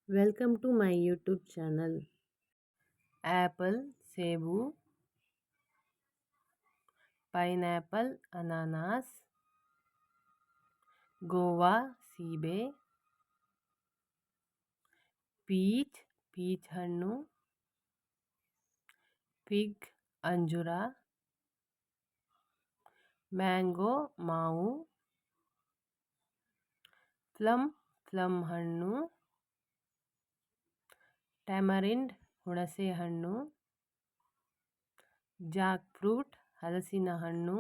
Welcome to my YouTube channel. Apple, ಸೇಬು, pineapple, ಅನಾನಸ್, ಗೋವಾ, ಸೀಬೆ, ಪೀಚ್ ಹಣ್ಣು, ಫಿಗ್, ಅಂಜೂರ, ಮ್ಯಾಂಗೋ, ಮಾವು, ಪ್ಲಮ್ ಹಣ್ಣು, ಟ್ಯಾಮರಿಂಡ್, ಹುಣಸೆ ಹಣ್ಣು, ಜಾಕ್ ಫ್ರೂಟ್, ಹಲಸಿನ ಹಣ್ಣು,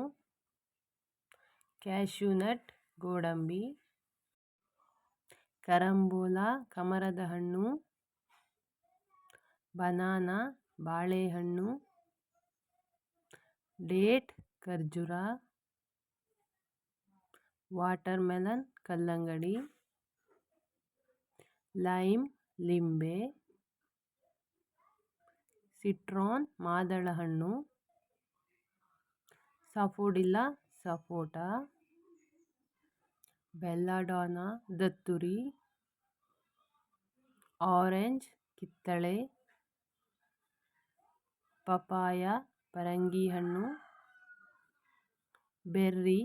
ಕ್ಯಾಶ್ಯೂನಟ್, ಗೋಡಂಬಿ, ಕರಂಬೋಲಾ, ಕಮರದ ಹಣ್ಣು, ಬನಾನಾ, ಬಾಳೆಹಣ್ಣು, ಡೇಟ್, ಖರ್ಜೂರ, ವಾಟರ್ಮೆಲನ್, ಕಲ್ಲಂಗಡಿ, ಲೈಮ್, ಲಿಂಬೆ, ಸಿಟ್ರಾನ್, ಮಾದಳಹಣ್ಣು, ಸಫೋಡಿಲ್ಲ, ಸಪೋಟ, ಬೆಲ್ಲಾಡಾನಾ, ದತ್ತುರಿ, ಆರೆಂಜ್, ಕಿತ್ತಳೆ, ಪಪಾಯ, ಪರಂಗಿ ಹಣ್ಣು, ಬೆರ್ರಿ,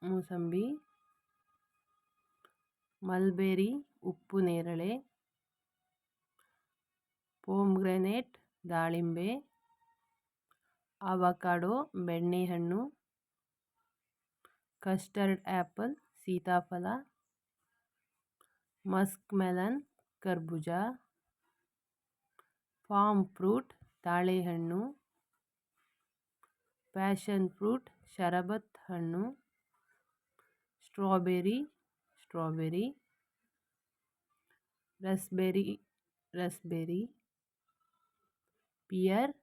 ಮೂಸಂಬಿ, ಮಲ್ಬೆರಿ, ಉಪ್ಪು ನೇರಳೆ, ಪೋಮ್ಗ್ರೆನೇಟ್, ದಾಳಿಂಬೆ, ಅವಕಾಡೋ, ಬೆಣ್ಣೆಹಣ್ಣು, ಕಸ್ಟರ್ಡ್ ಆ್ಯಪಲ್, ಸೀತಾಫಲ, ಮಸ್ಕ್ ಮೆಲನ್, ಕರ್ಬೂಜ, ಪಾಮ್ ಫ್ರೂಟ್, ತಾಳೆಹಣ್ಣು, ಪ್ಯಾಷನ್ ಫ್ರೂಟ್, ಶರಬತ್ ಹಣ್ಣು, strawberry, raspberry, pear,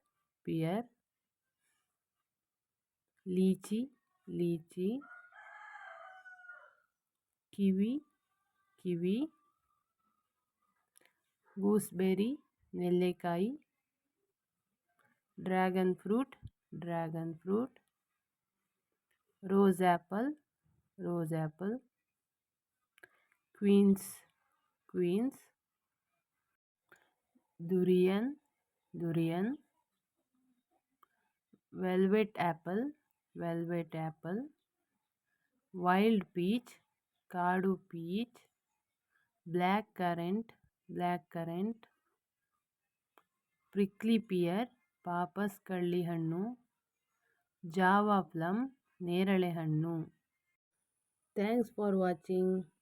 lychee, kiwi, gooseberry, ನೆಲ್ಲಿಕಾಯಿ, dragon fruit, rose apple, quince, durian, velvet apple, wild peach, ಕಾಡು peach, black currant, prickly pear, ಪಾಪಸ್ ಕಳ್ಳಿ ಹಣ್ಣು, ಜಾವಾ ಪ್ಲಮ್, ನೇರಳೆ ಹಣ್ಣು. Thanks for watching.